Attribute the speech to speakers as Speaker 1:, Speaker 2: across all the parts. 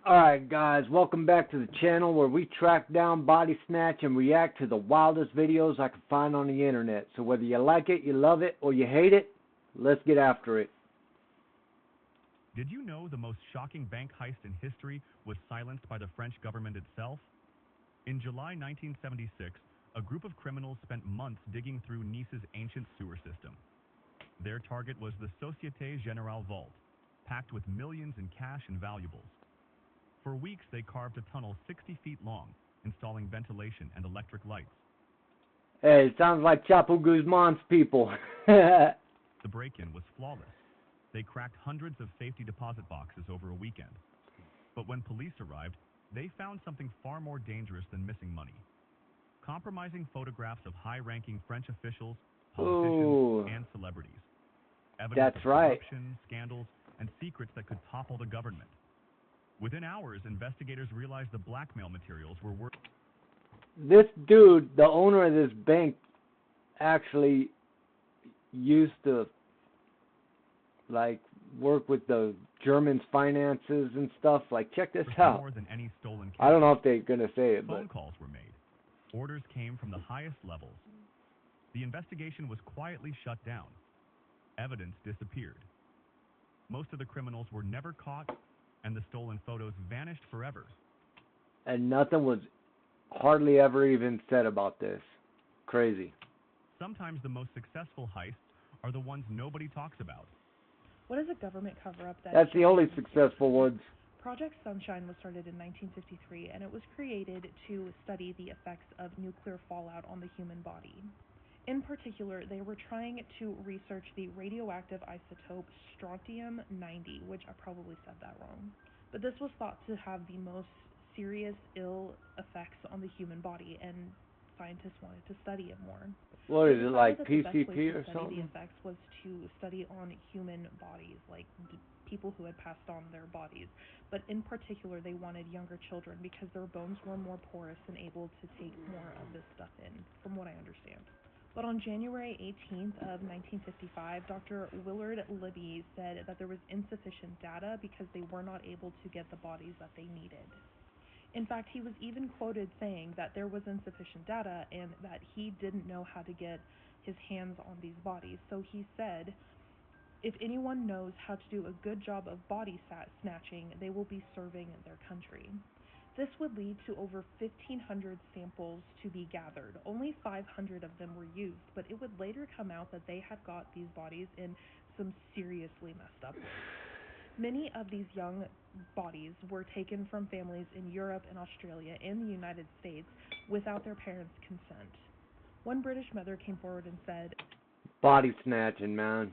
Speaker 1: Alright guys, welcome back to the channel where we track down, body snatch, and react to the wildest videos I can find on the internet. So whether you like it, you love it, or you hate it, let's get after it.
Speaker 2: Did you know the most shocking bank heist in history was silenced by the French government itself? In July 1976, a group of criminals spent months digging through Nice's ancient sewer system. Their target was the Société Générale vault, packed with millions in cash and valuables. For weeks, they carved a tunnel 60 feet long, installing ventilation and electric lights.
Speaker 1: Hey, it sounds like Chapo Guzman's people.
Speaker 2: The break-in was flawless. They cracked hundreds of safety deposit boxes over a weekend. But when police arrived, they found something far more dangerous than missing money. Compromising photographs of high-ranking French officials, politicians, and celebrities. Evidence of corruption, scandals, and secrets that could topple the government. Within hours, investigators realized the blackmail materials were worth.
Speaker 1: This dude, the owner of this bank, actually used to work with the Germans' finances and stuff. Check this out.
Speaker 2: More than any stolen cash.
Speaker 1: I don't know if they're gonna say it,
Speaker 2: Phone calls were made. Orders came from the highest levels. The investigation was quietly shut down. Evidence disappeared. Most of the criminals were never caught, and the stolen photos vanished forever.
Speaker 1: And nothing was hardly ever even said about this. Crazy.
Speaker 2: Sometimes the most successful heists are the ones nobody talks about.
Speaker 3: What is a government cover-up that...
Speaker 1: That's the only successful ones.
Speaker 3: Project Sunshine was started in 1953, and it was created to study the effects of nuclear fallout on the human body. In particular, they were trying to research the radioactive isotope strontium-90, which I probably said that wrong. But this was thought to have the most serious ill effects on the human body, and scientists wanted to study it more.
Speaker 1: What is it, like PCP or
Speaker 3: something?
Speaker 1: something?
Speaker 3: The effects was to study on human bodies, like people who had passed on their bodies. But in particular, they wanted younger children because their bones were more porous and able to take more of this stuff in, from what I understand. But on January 18th of 1955, Dr. Willard Libby said that there was insufficient data because they were not able to get the bodies that they needed. In fact, he was even quoted saying that there was insufficient data and that he didn't know how to get his hands on these bodies. So he said, if anyone knows how to do a good job of body snatching, they will be serving their country. This would lead to over 1,500 samples to be gathered. Only 500 of them were used, but it would later come out that they had got these bodies in some seriously messed up ways. Many of these young bodies were taken from families in Europe and Australia and the United States without their parents' consent. One British mother came forward and said,
Speaker 1: body snatching, man,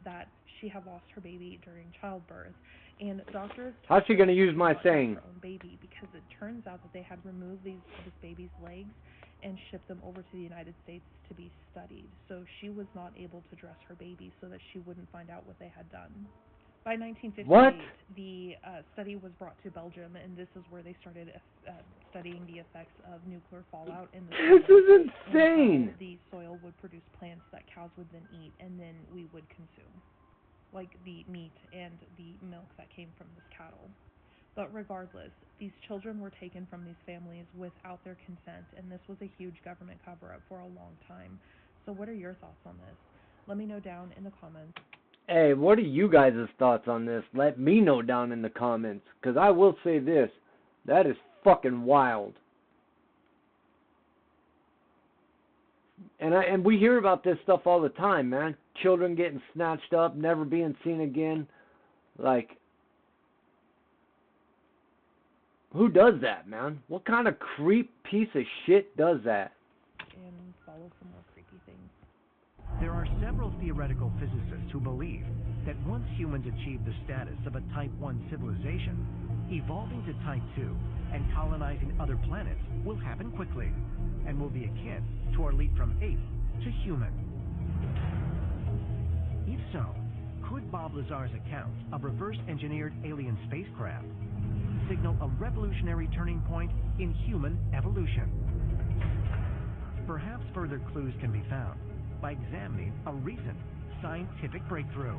Speaker 3: that she had lost her baby during childbirth, and doctors...
Speaker 1: How's she going to use my saying?
Speaker 3: ...her own baby, because it turns out that they had removed this baby's legs and shipped them over to the United States to be studied. So she was not able to dress her baby so that she wouldn't find out what they had done. By 1958, the study was brought to Belgium, and this is where they started studying the effects of nuclear fallout in the soil.
Speaker 1: This is insane!
Speaker 3: The soil would produce plants that cows would then eat, and then we would consume, like the meat and the milk that came from this cattle. But regardless, these children were taken from these families without their consent, and this was a huge government cover-up for a long time. So what are your thoughts on this? Let me know down in the comments.
Speaker 1: Hey, what are you guys' thoughts on this? Let me know down in the comments, because I will say this, that is fucking wild. And we hear about this stuff all the time, man. Children getting snatched up, never being seen again. Who does that, man? What kind of creep piece of shit does that?
Speaker 3: And follow some more creepy things.
Speaker 4: There are several theoretical physicists who believe that once humans achieve the status of a Type 1 civilization, evolving to Type 2 and colonizing other planets will happen quickly and will be akin to our leap from ape to human. If so, could Bob Lazar's account of reverse-engineered alien spacecraft signal a revolutionary turning point in human evolution? Perhaps further clues can be found by examining a recent scientific breakthrough.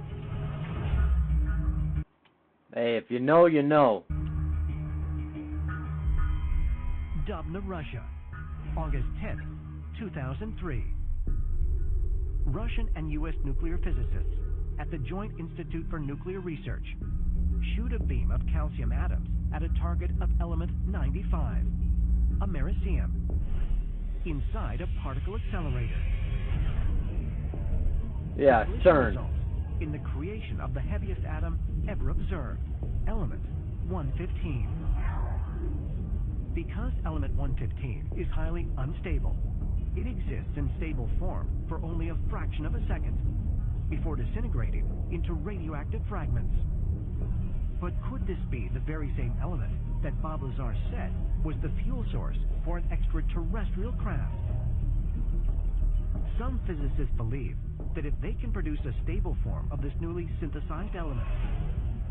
Speaker 1: Hey, if you know, you know.
Speaker 4: Dubna, Russia, August 10th, 2003. Russian and U.S. nuclear physicists at the Joint Institute for Nuclear Research shoot a beam of calcium atoms at a target of element 95, americium, inside a particle accelerator.
Speaker 1: Yeah,
Speaker 4: The collision
Speaker 1: CERN.
Speaker 4: results in the creation of the heaviest atom ever observed, element 115. Because element 115 is highly unstable, it exists in stable form for only a fraction of a second before disintegrating into radioactive fragments. But could this be the very same element that Bob Lazar said was the fuel source for an extraterrestrial craft? Some physicists believe that if they can produce a stable form of this newly synthesized element,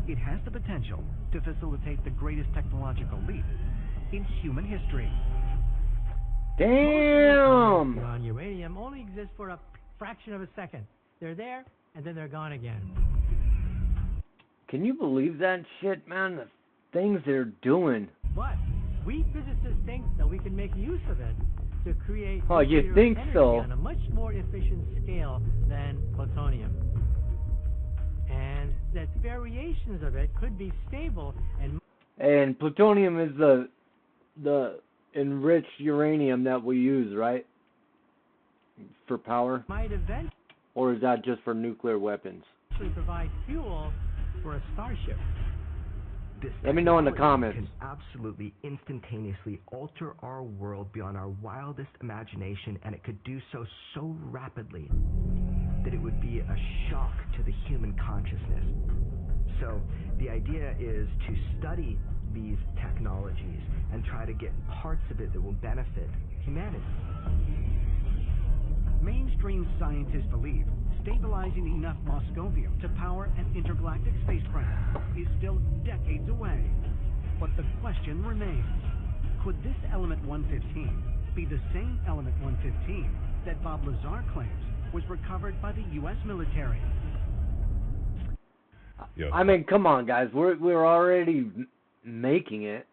Speaker 4: it has the potential to facilitate the greatest technological leap in human history.
Speaker 1: Damn!
Speaker 5: On uranium only exist for a fraction of a second. They're there, and then they're gone again.
Speaker 1: Can you believe that shit, man? The things they're doing.
Speaker 5: But we physicists think that we can make use of it to create
Speaker 1: Oh, you
Speaker 5: nuclear
Speaker 1: think
Speaker 5: energy
Speaker 1: so?
Speaker 5: on a much more efficient scale than plutonium. And that variations of it could be stable
Speaker 1: And plutonium is the enriched uranium that we use, right? For power?
Speaker 5: might eventually
Speaker 1: Or is that just for nuclear weapons?
Speaker 5: provide fuel for a starship.
Speaker 6: This
Speaker 1: Let me know in the
Speaker 6: technology
Speaker 1: comments.
Speaker 6: can absolutely instantaneously alter our world beyond our wildest imagination, and it could do so rapidly that it would be a shock to the human consciousness. So the idea is to study these technologies and try to get parts of it that will benefit humanity.
Speaker 4: Mainstream scientists believe stabilizing enough moscovium to power an intergalactic spacecraft is still decades away. But the question remains, could this element 115 be the same element 115 that Bob Lazar claims was recovered by the U.S. military?
Speaker 2: Yep.
Speaker 1: I mean, come on, guys. We're already making it.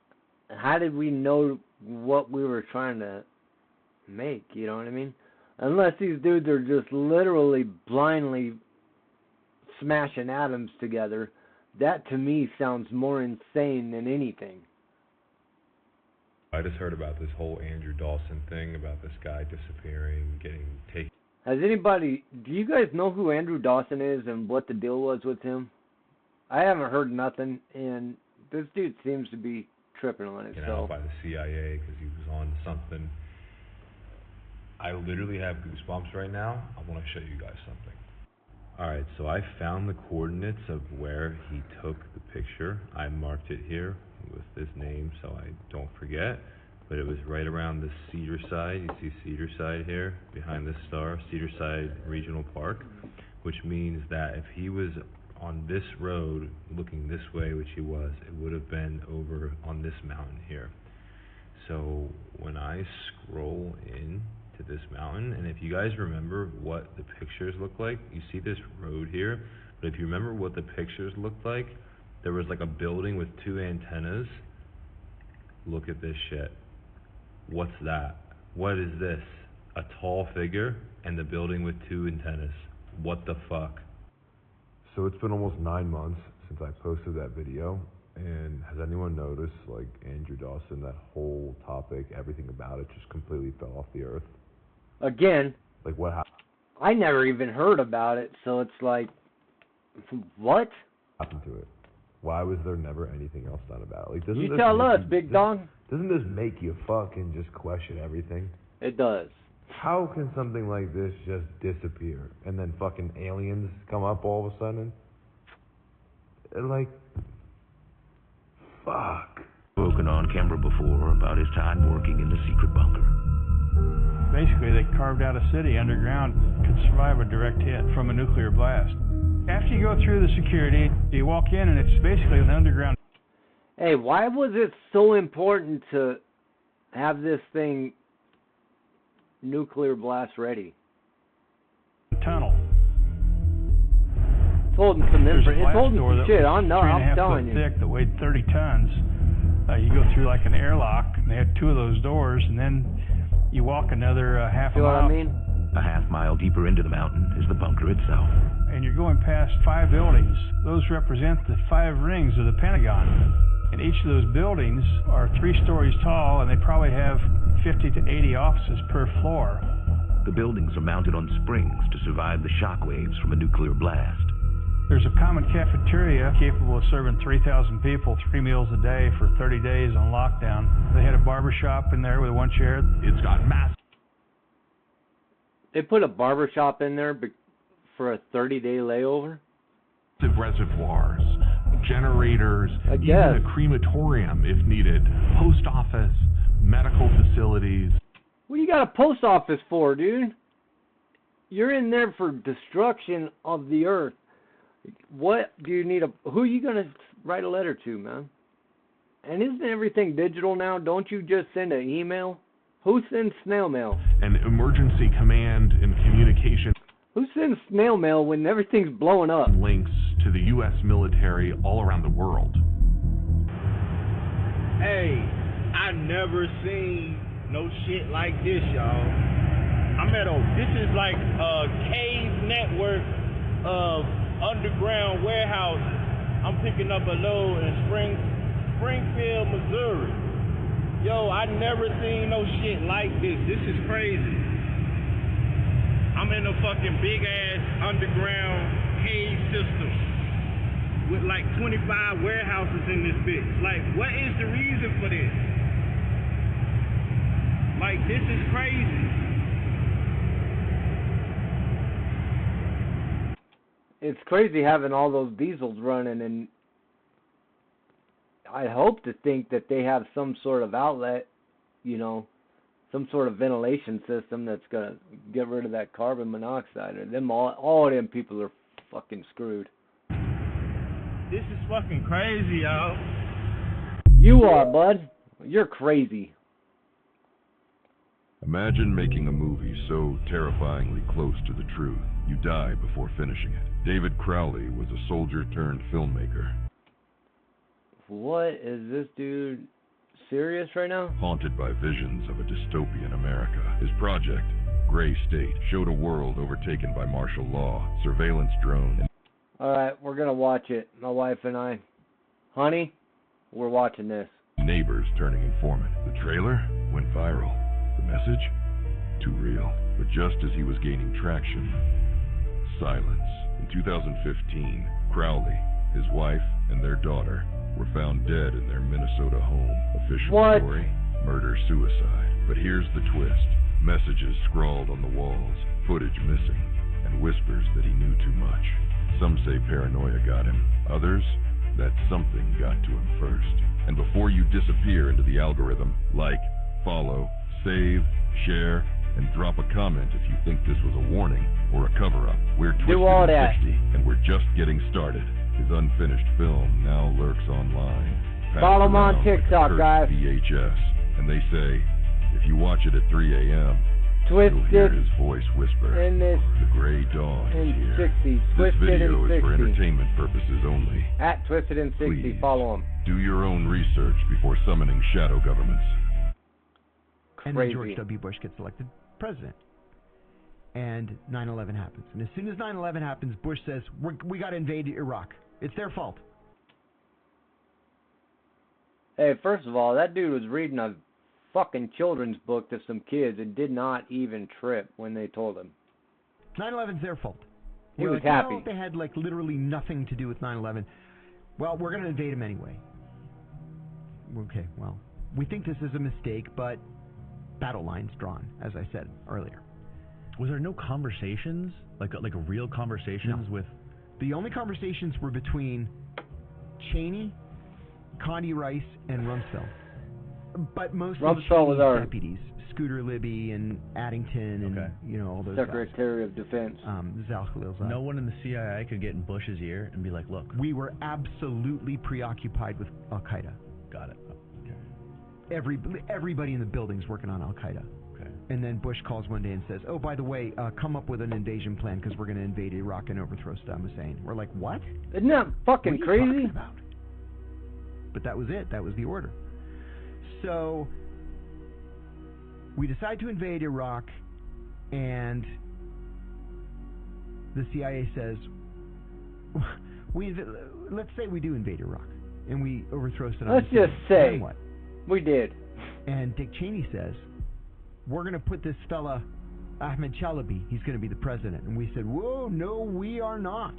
Speaker 1: How did we know what we were trying to make? You know what I mean? Unless these dudes are just literally blindly smashing atoms together, that to me sounds more insane than anything.
Speaker 2: I just heard about this whole Andrew Dawson thing about this guy disappearing, getting taken.
Speaker 1: Do you guys know who Andrew Dawson is and what the deal was with him? I haven't heard nothing, and this dude seems to be tripping on it.
Speaker 2: Out by the CIA because he was on something. I literally have goosebumps right now. I want to show you guys something. Alright, so I found the coordinates of where he took the picture. I marked it here with his name so I don't forget. But it was right around the Cedarside. You see Cedarside here behind this star, Cedarside Regional Park, which means that if he was on this road looking this way, which he was, it would have been over on this mountain here. So when I scroll in to this mountain, and if you guys remember what the pictures look like, you see this road here, but if you remember what the pictures looked like, there was like a building with two antennas. Look at this shit. What's that? What is this? A tall figure and the building with two antennas. What the fuck?
Speaker 7: So it's been almost 9 months since I posted that video, and has anyone noticed, like, Andrew Dawson, that whole topic, everything about it just completely fell off the earth?
Speaker 1: Again,
Speaker 7: Like, what
Speaker 1: I never even heard about it, so it's like, what?
Speaker 7: happened to it? Why was there never anything else done about it? Like,
Speaker 1: You tell us, big dog.
Speaker 7: Doesn't this make you fucking just question everything?
Speaker 1: It does.
Speaker 7: How can something like this just disappear and then fucking aliens come up all of a sudden? Like, fuck.
Speaker 8: Spoken on camera before about his time working in the secret bunker.
Speaker 9: Basically, they carved out a city underground could survive a direct hit from a nuclear blast. After you go through the security, you walk in and it's basically an underground.
Speaker 1: Hey, why was it so important to have this thing nuclear blast ready?
Speaker 9: Tunnel.
Speaker 1: told him some
Speaker 9: There's a
Speaker 1: information. It
Speaker 9: glass
Speaker 1: told him
Speaker 9: door
Speaker 1: some
Speaker 9: that
Speaker 1: shit.
Speaker 9: was
Speaker 1: I'm
Speaker 9: 3.5
Speaker 1: telling
Speaker 9: foot
Speaker 1: you.
Speaker 9: thick that weighed 30 tons. You go through like an airlock, and they had 2 of those doors, and then you walk another half
Speaker 1: See
Speaker 9: a
Speaker 1: what
Speaker 9: mile.
Speaker 1: I mean?
Speaker 8: A half-mile deeper into the mountain is the bunker itself.
Speaker 9: And you're going past 5 buildings. Those represent the 5 rings of the Pentagon. And each of those buildings are 3 stories tall, and they probably have 50 to 80 offices per floor.
Speaker 8: The buildings are mounted on springs to survive the shock waves from a nuclear blast.
Speaker 9: There's a common cafeteria capable of serving 3,000 people 3 meals a day for 30 days on lockdown. They had a barber shop in there with 1 chair.
Speaker 2: It's got massive
Speaker 1: They put a barber shop in there for a 30-day layover?
Speaker 2: reservoirs, generators,
Speaker 1: I
Speaker 2: even
Speaker 1: guess.
Speaker 2: a crematorium if needed, post office, medical facilities.
Speaker 1: What do you got a post office for, dude? You're in there for destruction of the earth. What do you need who are you going to write a letter to, man? And isn't everything digital now? Don't you just send an email? Who sends snail mail?
Speaker 2: And emergency command and communication
Speaker 1: Who sends snail mail when everything's blowing up?
Speaker 2: links to the U.S. military all around the world.
Speaker 10: Hey, I never seen no shit like this, y'all. This is like a cave network of underground warehouses. I'm picking up a load in Springfield, Missouri. Yo, I never seen no shit like this. This is crazy. I'm in a fucking big ass underground cave system with like 25 warehouses in this bitch. Like, what is the reason for this? Like, this is crazy.
Speaker 1: It's crazy having all those diesels running, and I hope to think that they have some sort of outlet, some sort of ventilation system that's going to get rid of that carbon monoxide. Or all of them people are fucking screwed.
Speaker 10: This is fucking crazy, y'all.
Speaker 1: You are, bud. You're crazy.
Speaker 7: Imagine making a movie so terrifyingly close to the truth, you die before finishing it. David Crowley was a soldier-turned-filmmaker.
Speaker 1: What is this dude serious right now?
Speaker 7: Haunted by visions of a dystopian America. His project, Gray State, showed a world overtaken by martial law, surveillance drones, and
Speaker 1: Alright, we're going to watch it, my wife and I. Honey, we're watching this.
Speaker 7: neighbors turning informant. The trailer went viral. The message? Too real. But just as he was gaining traction, silence. In 2015, Crowley, his wife, and their daughter were found dead in their Minnesota home. Official story, murder-suicide. But here's the twist. Messages scrawled on the walls, footage missing, and whispers that he knew too much. Some say paranoia got him. Others, that something got to him first. And before you disappear into the algorithm, like, follow, save, share, and drop a comment if you think this was a warning or a cover-up. We're Twisted in 60, and we're just getting started. His unfinished film now lurks online.
Speaker 1: Follow him on TikTok, guys.
Speaker 7: VHS. And they say, if you watch it at 3 a.m.,
Speaker 1: Twisted
Speaker 7: you'll hear his voice whisper,
Speaker 1: in this
Speaker 7: the gray dawn is
Speaker 1: in
Speaker 7: here.
Speaker 1: 60.
Speaker 7: This
Speaker 1: Twisted
Speaker 7: video
Speaker 1: in
Speaker 7: is
Speaker 1: 60.
Speaker 7: for entertainment purposes only.
Speaker 1: At Twisted in 60.
Speaker 7: Please,
Speaker 1: Follow him.
Speaker 7: do your own research before summoning shadow governments.
Speaker 4: And then George W. Bush gets elected president. And 9/11 happens. And as soon as 9/11 happens, Bush says, we got to invade Iraq. It's their fault.
Speaker 1: Hey, first of all, that dude was reading a fucking children's book to some kids and did not even trip when they told him.
Speaker 4: 9/11's their fault.
Speaker 1: He was
Speaker 4: like,
Speaker 1: happy.
Speaker 4: No, they had like literally nothing to do with 9/11. Well, we're going to invade them anyway. Okay, well, we think this is a mistake, but battle lines drawn, as I said earlier.
Speaker 2: Was there no conversations, like real conversations with?
Speaker 4: The only conversations were between Cheney, Condi Rice, and Rumsfeld. But mostly
Speaker 1: Rumsfeld was our
Speaker 4: deputies, Scooter Libby and Addington, and all those
Speaker 1: Secretary of Defense.
Speaker 4: Zal Khalilzad.
Speaker 2: No one in the CIA could get in Bush's ear and be like, "Look,
Speaker 4: we were absolutely preoccupied with Al Qaeda."
Speaker 2: Got it.
Speaker 4: Okay. Everybody in the building's working on Al Qaeda.
Speaker 2: Okay.
Speaker 6: And then Bush calls one day and says, oh, by the way, come up with an invasion plan because we're going to invade Iraq and overthrow Saddam Hussein. We're like, what?
Speaker 1: Isn't that fucking
Speaker 6: what are you
Speaker 1: crazy?
Speaker 6: talking about? But that was it. That was the order. So we decide to invade Iraq, and the CIA says, let's say we do invade Iraq, and we overthrow Saddam Hussein.
Speaker 1: Let's just say
Speaker 6: then what?
Speaker 1: We did.
Speaker 6: And Dick Cheney says, we're going to put this fella, Ahmed Chalabi, he's going to be the president. And we said, whoa, no, we are not.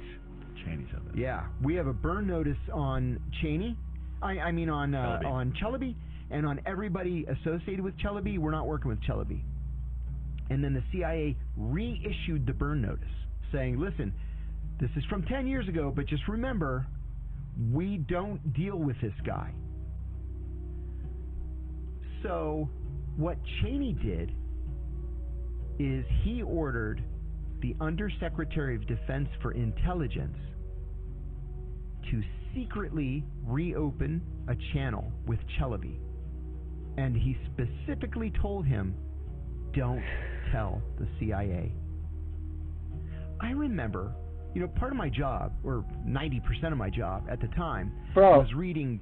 Speaker 2: Cheney said that.
Speaker 6: Yeah, we have a burn notice on Cheney. I mean on Chalabi, and on everybody associated with Chalabi. We're not working with Chalabi. And then the CIA reissued the burn notice, saying, listen, this is from 10 years ago, but just remember, we don't deal with this guy. So what Cheney did is he ordered the Undersecretary of Defense for Intelligence to secretly reopen a channel with Chalabi. And he specifically told him, don't tell the CIA. I remember, part of my job, or 90% of my job at the time, was reading...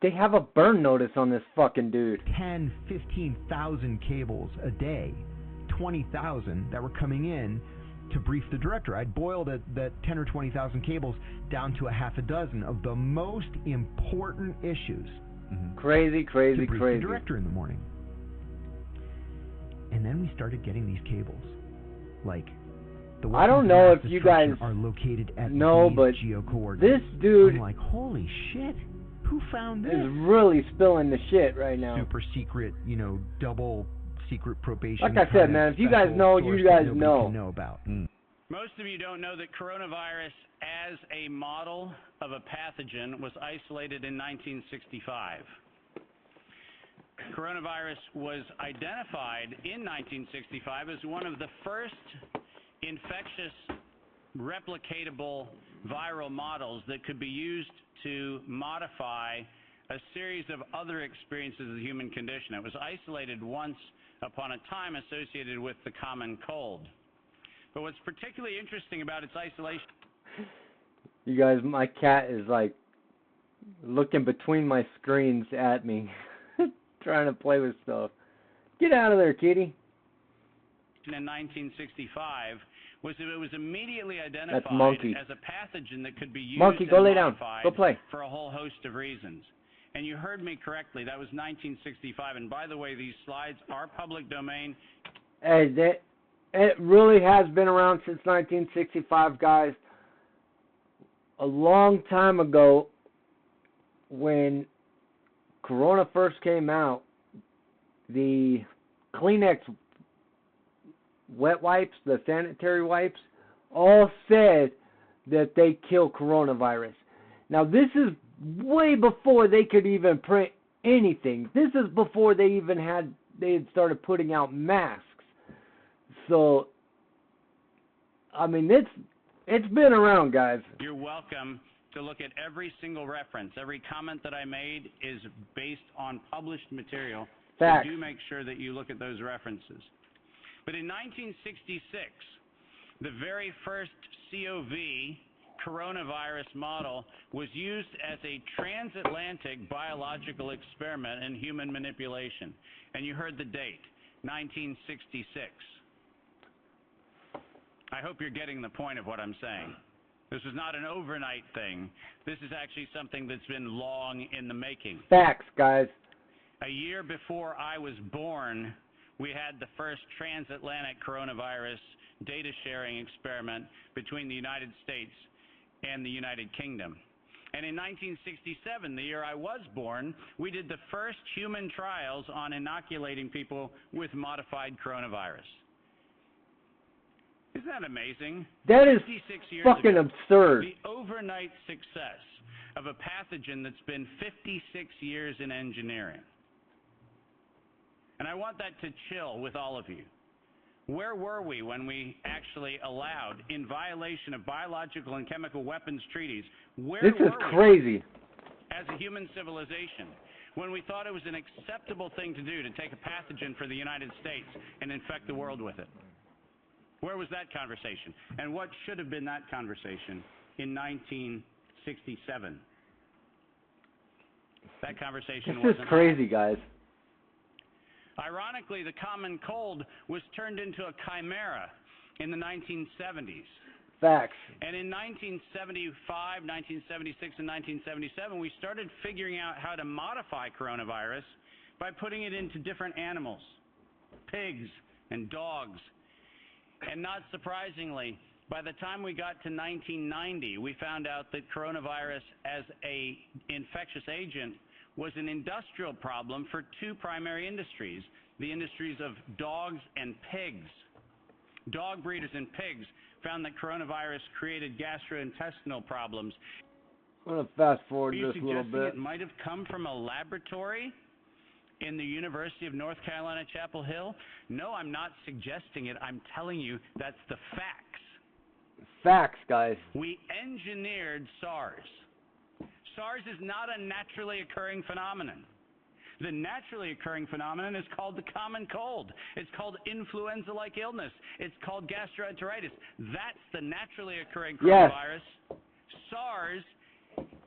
Speaker 1: They have a burn notice on this fucking dude.
Speaker 6: 10, 15,000 cables a day, 20,000 that were coming in to brief the director. I'd boiled that 10 or 20,000 cables down to a half a dozen of the most important issues.
Speaker 1: Mm-hmm. Crazy.
Speaker 6: To brief the director in the morning. And then we started getting these cables. Like, the
Speaker 1: I don't know if you guys
Speaker 6: are located at these geo-coordinates.
Speaker 1: This dude...
Speaker 6: I'm like, holy shit. Who found this?
Speaker 1: Is really spilling the shit right now.
Speaker 6: Super secret, double secret probation.
Speaker 1: Like I said, man, if you guys know, you guys know.
Speaker 6: Can know about.
Speaker 11: Most of you don't know that coronavirus as a model of a pathogen was isolated in 1965. Coronavirus was identified in 1965 as one of the first infectious replicatable viral models that could be used to modify a series of other experiences of the human condition. It was isolated once upon a time associated with the common cold. But what's particularly interesting about its isolation...
Speaker 1: You guys, my cat is like looking between my screens at me, trying to play with stuff. Get out of there, kitty.
Speaker 11: In 1965 was that it was immediately identified as a pathogen that could be used
Speaker 1: go lay down. Go play.
Speaker 11: For a whole host of reasons. And you heard me correctly, that was 1965. And by the way, these slides are public domain.
Speaker 1: Hey, it really has been around since 1965, guys. A long time ago, when Corona first came out, the Kleenex wet wipes, the sanitary wipes, all said that they kill coronavirus. Now, this is way before they could even print anything. This is before they had started putting out masks. So, I mean, it's been around, guys.
Speaker 11: You're welcome to look at every single reference. Every comment that I made is based on published material.
Speaker 1: Facts.
Speaker 11: So do make sure that you look at those references. But in 1966, the very first COV coronavirus model was used as a transatlantic biological experiment in human manipulation. And you heard the date, 1966. I hope you're getting the point of what I'm saying. This is not an overnight thing. This is actually something that's been long in the making.
Speaker 1: Facts, guys.
Speaker 11: A year before I was born, we had the first transatlantic coronavirus data sharing experiment between the United States and the United Kingdom. And in 1967, the year I was born, we did the first human trials on inoculating people with modified coronavirus. Isn't that amazing?
Speaker 1: That is fucking absurd.
Speaker 11: The overnight success of a pathogen that's been 56 years in engineering. And I want that to chill with all of you. Where were we when we actually allowed, in violation of biological and chemical weapons treaties, where
Speaker 1: this is
Speaker 11: were
Speaker 1: crazy.
Speaker 11: We as a human civilization when we thought it was an acceptable thing to do to take a pathogen for the United States and infect the world with it? Where was that conversation? And what should have been that conversation in 1967? That conversation
Speaker 1: This is
Speaker 11: wasn't
Speaker 1: crazy, guys.
Speaker 11: Ironically, the common cold was turned into a chimera in the 1970s.
Speaker 1: Facts.
Speaker 11: And in 1975, 1976, and 1977, we started figuring out how to modify coronavirus by putting it into different animals, pigs and dogs. And not surprisingly, by the time we got to 1990, we found out that coronavirus as an infectious agent was an industrial problem for two primary industries, the industries of dogs and pigs. Dog breeders and pigs found that coronavirus created gastrointestinal problems.
Speaker 1: I'm going to fast forward
Speaker 11: Are you
Speaker 1: just a little
Speaker 11: suggesting
Speaker 1: bit.
Speaker 11: it might have come from a laboratory in the University of North Carolina, Chapel Hill? No, I'm not suggesting it. I'm telling you that's the facts.
Speaker 1: Facts, guys.
Speaker 11: We engineered SARS. SARS is not a naturally occurring phenomenon. The naturally occurring phenomenon is called the common cold. It's called influenza-like illness. It's called gastroenteritis. That's the naturally occurring coronavirus. Yes. SARS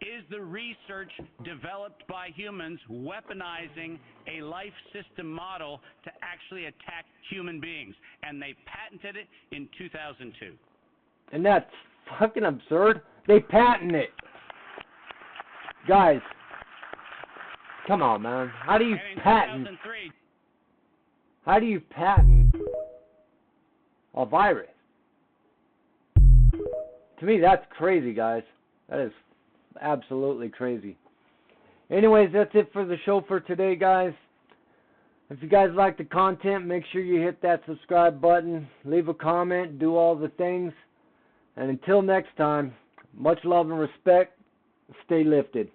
Speaker 11: is the research developed by humans weaponizing a life system model to actually attack human beings. And they patented it in 2002.
Speaker 1: And that's fucking absurd. They patent it. Guys, come on, man. How do you patent?
Speaker 11: 2003,
Speaker 1: how do you patent a virus? To me, that's crazy, guys. That is absolutely crazy. Anyways, that's it for the show for today, guys. If you guys like the content, make sure you hit that subscribe button, leave a comment, do all the things. And until next time, much love and respect. Stay lifted.